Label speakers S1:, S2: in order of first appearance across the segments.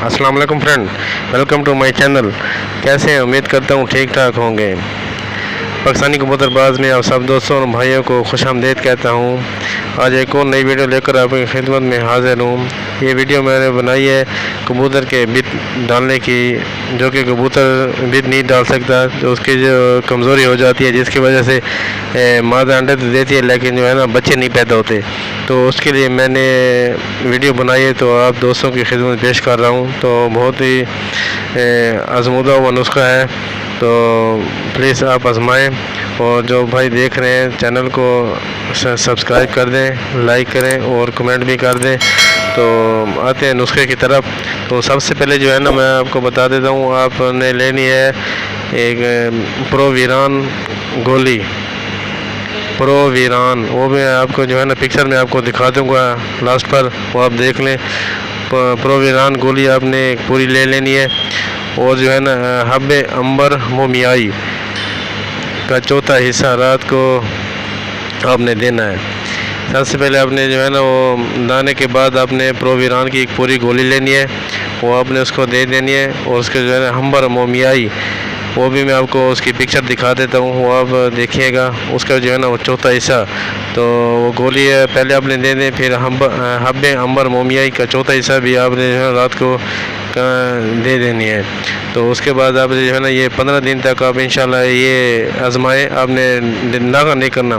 S1: अस्सलाम वालेकुम friend, welcome to my channel. कैसे हैं? उम्मीद करता हूँ ठीक ठाक होंगे। पाकिस्तानी कबूतरबाज में आप सब दोस्तों और भाइयों को खुशामदीद कहता हूँ। आज एक और नई वीडियो लेकर आपकी खिदमत में हाजिर हूँ। ये वीडियो मैंने बनाई है कबूतर के बिट डालने की, जो कि कबूतर बिट नहीं डाल सकता, तो उसकी जो कमज़ोरी हो जाती है, जिसकी वजह से मादा अंडे तो देती है लेकिन जो है ना बच्चे नहीं पैदा होते। तो उसके लिए मैंने वीडियो बनाई है, तो आप दोस्तों की खिदमत पेश कर रहा हूँ। तो बहुत ही आजमूदा हुआ नुस्खा है, तो प्लीज़ आप आजमाएँ। और जो भाई देख रहे हैं चैनल को सब्सक्राइब कर दें, लाइक करें और कमेंट भी कर दें। तो आते हैं नुस्खे की तरफ। तो सबसे पहले जो है ना मैं आपको बता देता हूँ, आपने लेनी है एक प्रो वीरान गोली, प्रो वीरान। वो मैं आपको जो है ना पिक्चर में आपको दिखा दूँगा लास्ट पर, वो आप देख लें। प्रो वीरान गोली आपने पूरी ले लेनी है। और जो है ना हब्बे अंबर मोमियाई का चौथा हिस्सा रात को आपने देना है। सबसे पहले आपने जो है ना वो दाने के बाद आपने प्रो वीरान की एक पूरी गोली लेनी है, वो आपने उसको दे देनी है। और उसके जो है ना हम्बर मोमियाई, वो भी मैं आपको उसकी पिक्चर दिखा देता हूँ, वो आप देखिएगा। उसका जो है ना वो चौथा हिस्सा, तो वो गोली पहले आपने दे दें। फिर हब्बे अंबर मोमियाई का चौथा हिस्सा भी आपने जो है रात को दे देनी है। तो उसके बाद आप जो है ना ये 15 दिन तक आप इंशाल्लाह ये आजमाएँ। आपने नागा नहीं करना,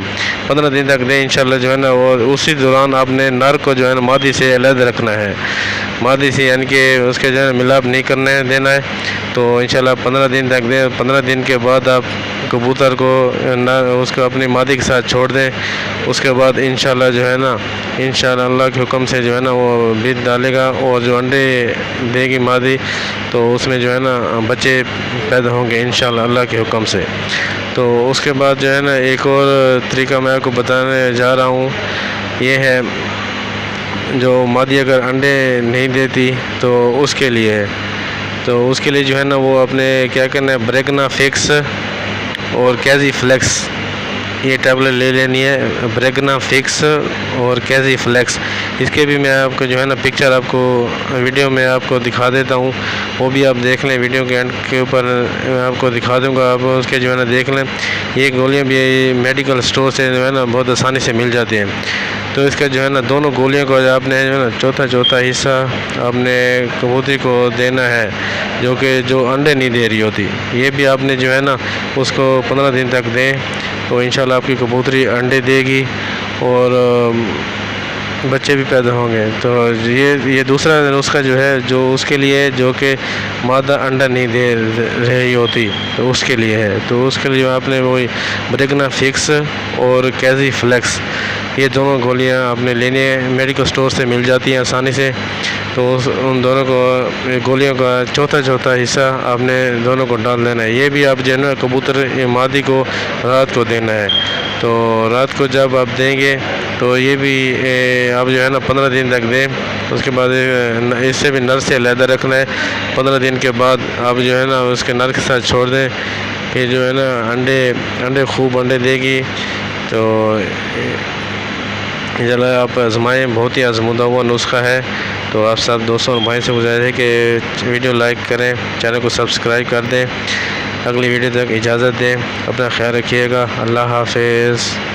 S1: 15 दिन तक दें इंशाल्लाह जो है ना। और उसी दौरान आपने नर को जो है ना मादी से अलग रखना है, मादी से, यानी कि उसके जो है मिलाप नहीं करने देना है। तो इंशाल्लाह 15 दिन तक दें। 15 दिन के बाद आप कबूतर को उसको अपनी मादी के साथ छोड़ दें। उसके बाद इंशाल्लाह जो है ना, इंशाल्लाह अल्लाह के हुक्म से जो है ना वो बीज डालेगा और जो अंडे देगी मादी, तो उसमें जो है ना बच्चे पैदा होंगे इंशाल्लाह अल्लाह के हुक्म से। तो उसके बाद जो है ना एक और तरीका मैं आपको बताने जा रहा हूँ, ये है जो मादी अगर अंडे नहीं देती तो उसके लिए है। तो उसके लिए जो है ना वो अपने क्या करना है, ब्रेगना फिक्स और कैजी फ्लेक्स, ये टैबलेट ले लेनी है। ब्रेगना फिक्स और कैजी फ्लेक्स, इसके भी मैं आपको जो है ना पिक्चर आपको वीडियो में आपको दिखा देता हूँ, वो भी आप देख लें। वीडियो के एंड के ऊपर मैं आपको दिखा दूँगा, आप उसके जो है ना देख लें। ये गोलियाँ भी मेडिकल स्टोर से जो है ना बहुत आसानी से मिल जाती हैं। तो इसका जो है ना दोनों गोलियों को आपने जो है ना चौथा हिस्सा आपने कबूतरी को देना है, जो अंडे नहीं दे रही होती। ये भी आपने जो है ना उसको 15 दिन तक दें, तो इंशाल्लाह आपकी कबूतरी अंडे देगी और बच्चे भी पैदा होंगे। तो ये दूसरा नुस्खा जो है, जो उसके लिए जो कि मादा अंडा नहीं दे रही होती, तो उसके लिए है। तो उसके लिए आपने वही ब्रेगना फिक्स और कैजी फ्लेक्स, ये दोनों गोलियां आपने लेनी है, मेडिकल स्टोर से मिल जाती हैं आसानी से। तो उन दोनों को गोलियों का चौथा हिस्सा आपने दोनों को डाल देना है। ये भी आप जो है ना कबूतर मादी को रात को देना है। तो रात को जब आप देंगे तो ये भी आप जो है ना 15 दिन तक दें। उसके बाद इससे भी नर से अलग रखना है। 15 दिन के बाद आप जो है ना उसके नर के साथ छोड़ दें, फिर जो है ना अंडे खूब अंडे देगी। तो चलो आप आजमाएँ, बहुत ही आजमूदा हुआ नुस्खा है। तो आप सब दोस्तों और भाई से गुजारिश है कि वीडियो लाइक करें, चैनल को सब्सक्राइब कर दें। अगली वीडियो तक इजाज़त दें, अपना ख्याल रखिएगा। अल्लाह हाफिज़।